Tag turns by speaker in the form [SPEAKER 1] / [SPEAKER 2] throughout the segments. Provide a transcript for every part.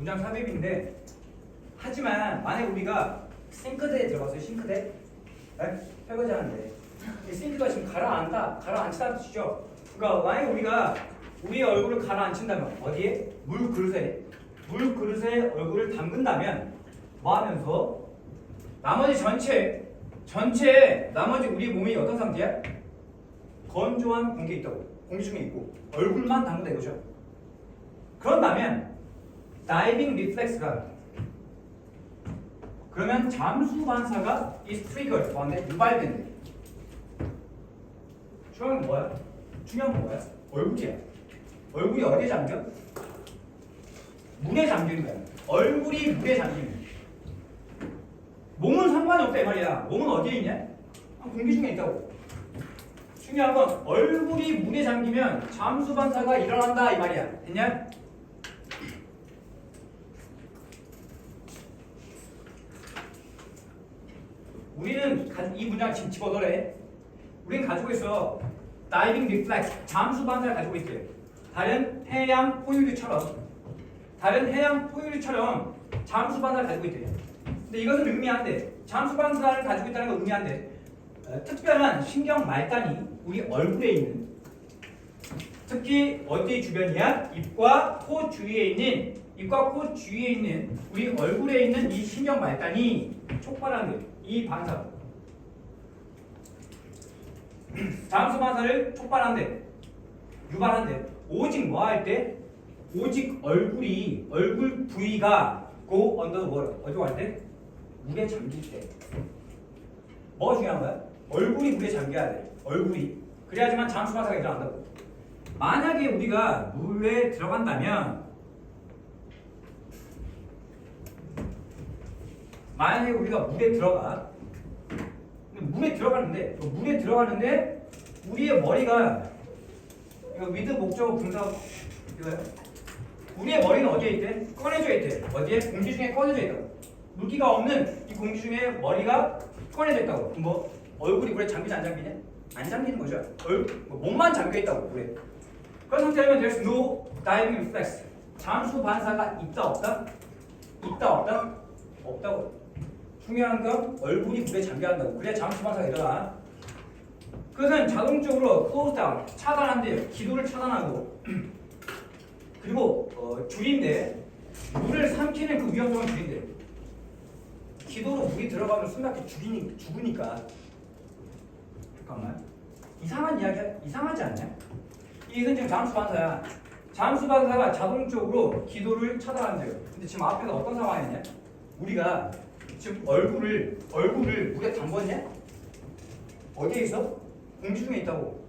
[SPEAKER 1] 문장 삽입인데 하지만 만약 우리가 싱크대에 들어갔어요. 싱크대? 네? 설거지 하는데 이 싱크가 지금 가라앉히다는 뜻이죠. 그러니까 만약 우리가 우리의 얼굴을 가라앉힌다면 어디에? 물그릇에 얼굴을 담근다면 뭐 하면서 나머지 전체 나머지 우리 몸이 어떤 상태야? 건조한 공기에 있다고. 공기 중에 있고 얼굴만 담근다 이거죠. 그런다면 다이빙 리플렉스가 그러면 잠수 반사가 is triggered 뭐한데? 유발된대. 중요한 건 뭐야? 중요한 건 뭐야? 얼굴이야. 얼굴이 어디에 잠겨? 물에 잠기는 거야. 얼굴이 물에 잠기는 거야. 몸은 상관이 없다 이 말이야. 몸은 어디에 있냐? 공기 중에 있다고. 중요한 건 얼굴이 물에 잠기면 잠수 반사가 일어난다 이 말이야. 됐냐? 우리는 이 문장 지금 집어넣으래. 우리는 가지고 있어. 다이빙 리플렉스, 잠수 반사를 가지고 있대. 다른 해양 포유류처럼 잠수 반사를 가지고 있대. 근데 이것은 의미한데 잠수 반사를 가지고 있다는 건 의미한데 특별한 신경 말단이 우리 얼굴에 있는 특히 어디 주변이야? 입과 코 주위에 있는 우리 얼굴에 있는 이 신경 말단이 촉발하는 거예요. 이 반사 잠수 반사를 촉발한대. 유발한대. 오직 뭐 할 때? 오직 얼굴 부위가 go under the water 어디로 갈 때? 물에 잠길 때. 뭐가 중요한 거야? 얼굴이 물에 잠겨야 돼. 얼굴이. 그래야지만 잠수 반사가 일어난다고. 만약에 우리가 물에 들어간다면 만약에 우리가 물에 들어가는데 우리의 머리가 이거 with 목적어 분사 이거요. 우리의 머리는 어디에 있대? 꺼내져 있대. 어디에? 공기 중에 꺼내져 있다고. 물기가 없는 이 공기 중에 머리가 꺼내져 있다고. 그럼 뭐 얼굴이 물에 잠기지 안 잠기냐? 안 잠기는 거죠. 몸만 잠겨 있다고 물에. 그런 상태라면 there's no diving reflex. 잠수 반사가 있다 없다? 없다고. 중요한 건 얼굴이 물에 잠겨야 한다고. 그래야 잠수 반사가 일어나. 그것은 자동적으로 close down, 차단한대요. 기도를 차단하고 그리고 줄인데 물을 삼키는 그 위험성을 줄인대. 기도로 물이 들어가면 숨막혀 죽으니까. 잠깐만. 이상한 이야기야? 이상하지 않냐? 이것은 지금 잠수 반사야. 잠수 반사가 자동적으로 기도를 차단한대요. 근데 지금 앞에서 어떤 상황이냐? 우리가 지금 얼굴을 물에 담궜냐? 어디에 있어? 공기 중에 있다고.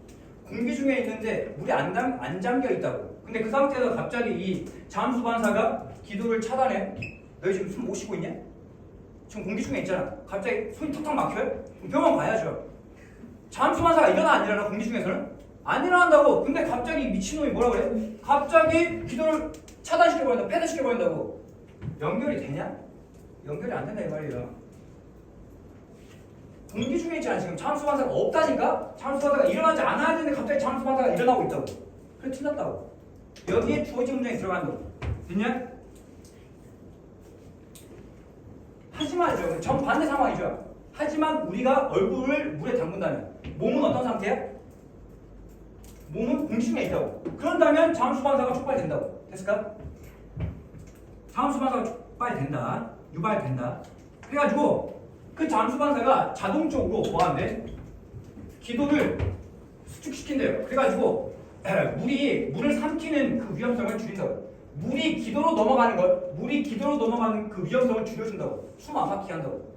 [SPEAKER 1] 공기 중에 있는데 물에 안 잠겨 있다고. 근데 그 상태에서 갑자기 이 잠수 반사가 기도를 차단해. 너희 지금 숨 못 쉬고 있냐? 지금 공기 중에 있잖아. 갑자기 손이 턱턱 막혀요? 병원 가야죠. 잠수 반사가 일어나 안 일어나? 공기 중에서는? 안 일어난다고. 근데 갑자기 미친놈이 뭐라 그래? 갑자기 기도를 차단시켜버린다. 폐쇄시켜버린다고. 연결이 되냐? 연결이 안 된다 이 말이에요. 공기 중에 있잖아. 지금 잠수 반사가 없다니까? 잠수 반사가 일어나지 않아야 되는데 갑자기 잠수 반사가 일어나고 있다고. 그래 틀렸다고. 여기에 주어진 문장이 들어간다고. 됐냐? 하지만이죠. 정반대 상황이죠. 하지만 우리가 얼굴을 물에 담근다면 몸은 어떤 상태야? 몸은 공기 중에 있다고. 그런다면 잠수 반사가 촉발된다고. 됐을까? 잠수 반사가 촉발된다. 유발된다. 그래가지고 그 잠수 반사가 자동적으로 뭐한대? 기도를 수축시킨대요. 그래가지고 물을 삼키는 그 위험성을 줄인다고. 물이 기도로 넘어가는 그 위험성을 줄여준다고. 숨 안 막히게 한다고.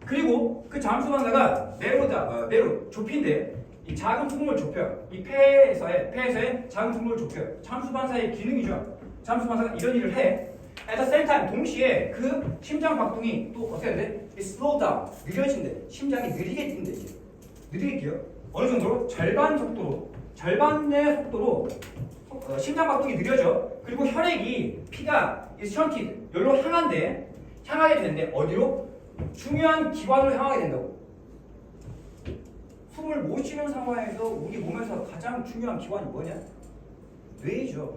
[SPEAKER 1] 그리고 그 잠수 반사가 매로 좁힌데 이 작은 통로를 좁혀요. 이 폐에서의 작은 통로를 좁혀요. 잠수 반사의 기능이죠. 잠수 반사가 이런 일을 해. At the same time, 동시에 그 심장 박동이 또 어떻게 돼? slow down, 느려진대. 심장이 느리게 뛴대. 이제 느리게 뛰어. 어느 정도로? 절반의 속도로 심장 박동이 느려져. 그리고 혈액이 피가 shunted 여기로 향하게 되는데 어디로? 중요한 기관으로 향하게 된다고. 숨을 못 쉬는 상황에서 우리 몸에서 가장 중요한 기관이 뭐냐? 뇌이죠.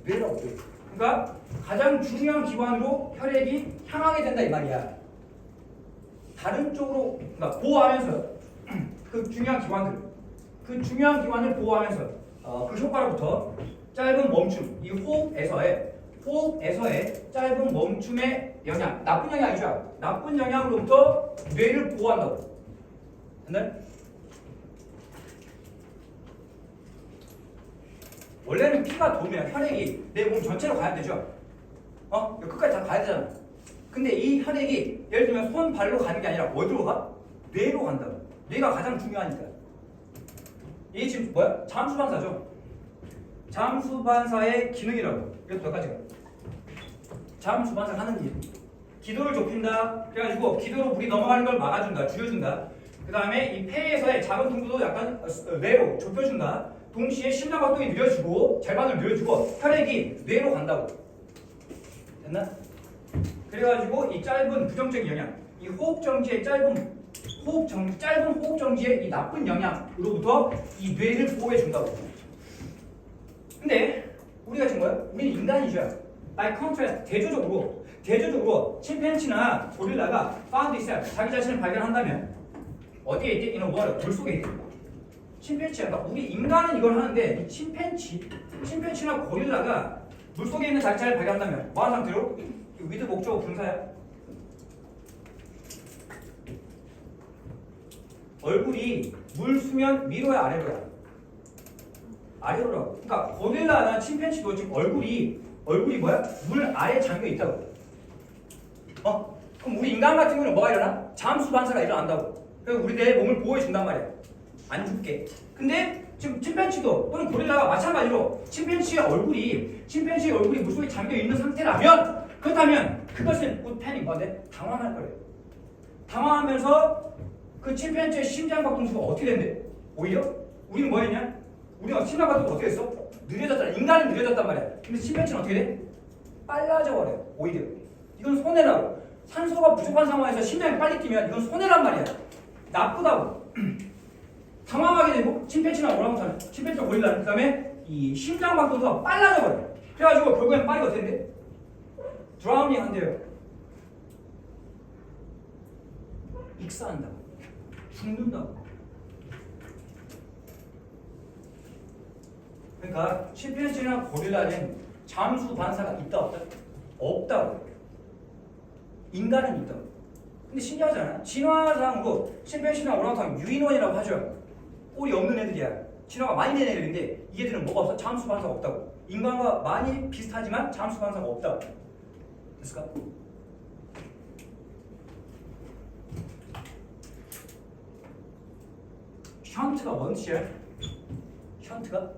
[SPEAKER 1] 뇌라고 뇌. 그러니까 가장 중요한 기관으로 혈액이 향하게 된다 이 말이야. 다른 쪽으로 그러니까 보호하면서 그 중요한 기관을 보호하면서 그 효과로부터 짧은 멈춤, 이 호흡에서의 짧은 멈춤의 영향, 나쁜 영향이죠. 나쁜 영향으로부터 뇌를 보호한다고. 근데 원래는 피가 돌면 혈액이 내 몸 전체로 가야 되죠. 끝까지 다 가야 되잖아. 근데 이 혈액이 예를 들면 손, 발로 가는 게 아니라 어디로 가? 뇌로 간다고. 뇌가 가장 중요하니까. 이게 지금 뭐야? 잠수반사죠. 잠수반사의 기능이라고. 이것도 몇 가지가. 잠수반사 하는 일. 기도를 좁힌다. 그래가지고 기도로 물이 넘어가는 걸 막아준다. 줄여준다. 그 다음에 이 폐에서의 작은 tum부도 약간 뇌로 좁혀준다. 동시에 심장박동이 느려지고 절반을 느려지고 혈액이 뇌로 간다고. 됐나? 그래가지고 이 짧은 부정적인 영향, 이 호흡정지의 짧은 호흡정지의 이 나쁜 영향으로부터 이 뇌를 보호해준다고. 근데 우리가 지금 뭐야? 우리는 인간이죠. By contrast, 대조적으로 침팬지나 고릴라가 found itself, 자기 자신을 발견한다면 어디에 있대? in a water, 물 속에 있대. 침팬지야. 그러니까 우리 인간은 이걸 하는데 이 침팬지나 고릴라가 물 속에 있는 자체를 발견한다면 뭐 하는 상태로? with 목적어 분사야. 얼굴이 물 수면 위로야 아래로야? 아래로라고. 그러니까 고릴라나 침팬지도 지금 얼굴이 뭐야? 물 아래 잠겨 있다고. 그럼 우리 인간 같은 경우는 뭐가 일어나? 잠수 반사가 일어난다고. 그래서 우리 내 몸을 보호해 준단 말이야. 안 죽게. 근데 지금 침팬지도 또는 고릴라가 마찬가지로 침팬지의 얼굴이 물속에 잠겨 있는 상태라면 그렇다면 그것은 곧 패닉 당황할 거예요. 당황하면서 그 침팬지의 심장박동수가 어떻게 된대? 오히려 우리는 뭐 했냐? 우리가 심장박동수가 어떻게 됐어? 느려졌잖아. 인간은 느려졌단 말이야. 근데 침팬지는 어떻게 돼? 빨라져 버려요. 오히려. 이건 손해라고. 산소가 부족한 상황에서 심장이 빨리 뛰면 이건 손해란 말이야. 나쁘다고. 당황하게 되고 침팬지나 오랑우탄, 침팬지나 고릴라 그 다음에 이 심장박동수가 빨라져 버려요. 그래가지고 결국엔 빨리 어떻게 된대? 드라우닝 한대요. 익사한다고. 죽는다고. 그러니까 침팬지나 고릴라는 잠수 반사가 있다 없다? 없다고. 인간은 있다고. 근데 신기하잖아. 진화상으로 침팬지나 오랑우탄 유인원이라고 하죠. 꼴이 없는 애들이야. 진화가 많이 된 애들인데 이 애들은 뭐가 없어? 잠수 반사가 없다고. 인간과 많이 비슷하지만 잠수 반사가 없다고. 됐을까? 션트가 뭔 뜻이야? 션트가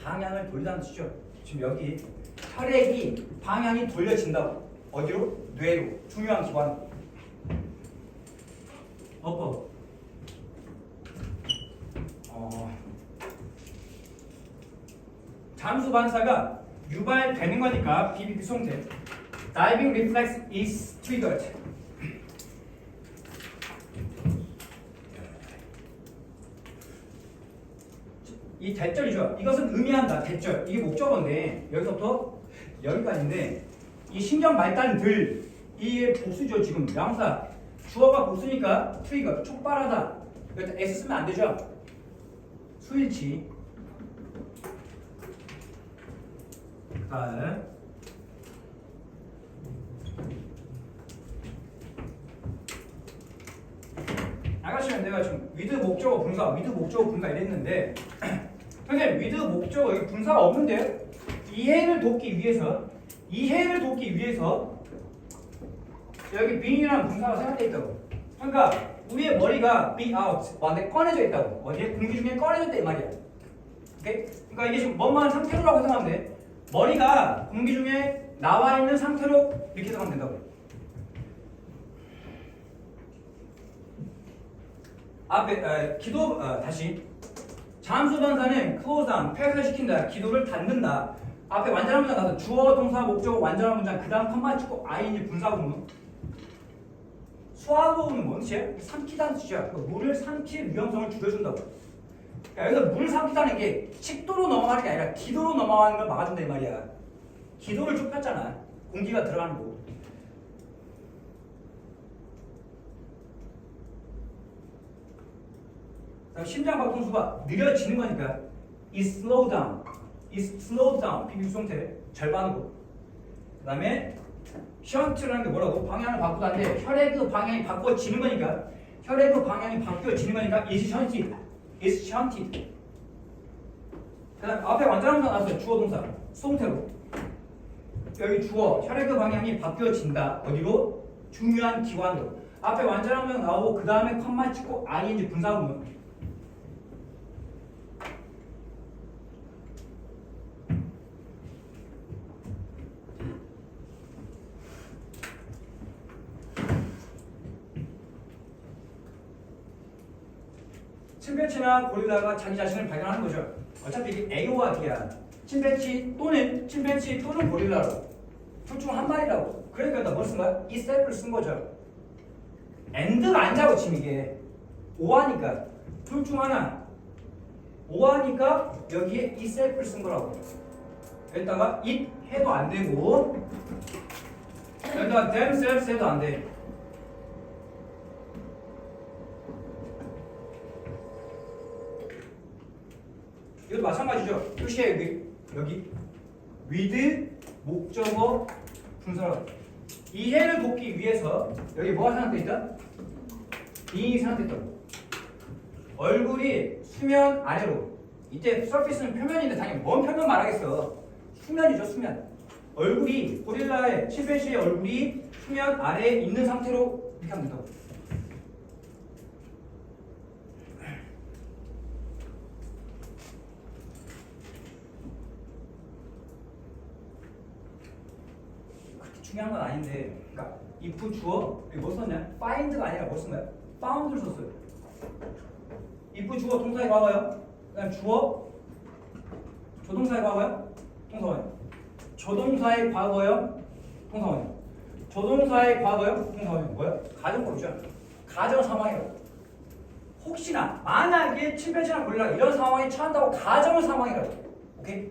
[SPEAKER 1] 방향을 돌리다는 뜻이죠. 지금 여기 혈액이 방향이 돌려진다고. 어디로? 뇌로. 중요한 기관. 잠수 반사가 유발되는 거니까 BBB 송태. Diving reflex is triggered. 이 대절이죠. 이것은 의미한다. 대절. 이게 목적어인데 여기서부터 여기까지인데 이 신경 말단들 이 복수죠. 지금 명사 주어가 복수니까 트리거 촉발하다. 일단 S 쓰면 안 되죠. 수일치. 아까 전에 내가 지금 with 목적어 분사 이랬는데 선생님 with 목적어 여기 분사가 없는데요? 이해를 돕기 위해서 여기 being이라는 분사가 생각되어 있다고. 그러니까 우리의 머리가 be out 완전히 꺼내져 있다고. 어디에? 공기 중에 꺼내졌다 이 말이야. 오케이? 그러니까 이게 지금 뭐만 상태로라고 생각하면 돼. 머리가 공기 중에 나와 있는 상태로 이렇게 생각하면 된다고. 앞에 다시 잠수 반사는 close down, 폐쇄시킨다, 기도를 닫는다. 앞에 완전한 문장 가서 주어, 동사, 목적어, 완전한 문장 그 다음 컴마 찍고 ing 분사구문. 수화구문은 뭔 뜻이야? 삼키다는 뜻이야. 물을 삼킬 위험성을 줄여준다고. 그러니까 여기서 물을 삼키다는 게 식도로 넘어가는 게 아니라 기도로 넘어가는 걸 막아준다 이 말이야. 기도를 쭉 폈잖아. 공기가 들어가는 거. 심장 박동수가 느려지는 거니까 is slow down, is slowed down 비비수동태 절반으로. 그 다음에 션트라는 게 뭐라고? 방향을 바꾸다는데 혈액의 방향이 바꿔지는 거니까 혈액의 방향이 바뀌어지는 거니까 is shunted, is shunted. 그 다음 앞에 완전함도 나왔어요. 주어 동사 수동태로. 여기 주어 혈액의 방향이 바뀌어진다. 어디로? 중요한 기관으로. 앞에 완전함도 나오고 그 다음에 컴마 찍고 ing 분사구문. 침팬치나 고릴라가 자기 자신을 발견하는 거죠. 어차피 이게 A와 B야. 침팬치 또는 고릴라로. 둘 중 한 마리라고. 그러니까 나 뭘 쓴 거야? 이 셀프를 쓴 거죠. and가 아니라고 지금 이게. 오하니까. 둘 중 하나. 오하니까 여기에 이 셀프를 쓴 거라고. 여기다가 it 해도 안 되고 여기다가 themselves 해도 안 돼. 이것도 마찬가지죠. 표시에 여기 with 목적어 분사라고. 이해를 돕기 위해서 여기 뭐가 생각돼 있다? 이 생각됐다고. 얼굴이 수면 아래로. 이때 서피스는 표면인데 당연히 뭔 표면 말하겠어. 수면이죠, 수면. 얼굴이 고릴라의 침팬지의 얼굴이 수면 아래에 있는 상태로 이렇게 하면 된다고. 중요한 건 아닌데, 그러니까 if 주어 여기 뭐 썼냐? find가 아니라 뭐 쓴 거야? found를 썼어요. if 주어 동사의 과거요. 그다음 주어 조동사의 과거요. 동사원이요. 조동사의 과거요. 동사원이요. 조동사의 과거요. 동사원이요. 뭐야? 가정법이죠. 가정 상황이라고. 혹시나 만약에 침팬지나 고릴라 이런 상황에 처한다고 가정 상황이라고. 오케이?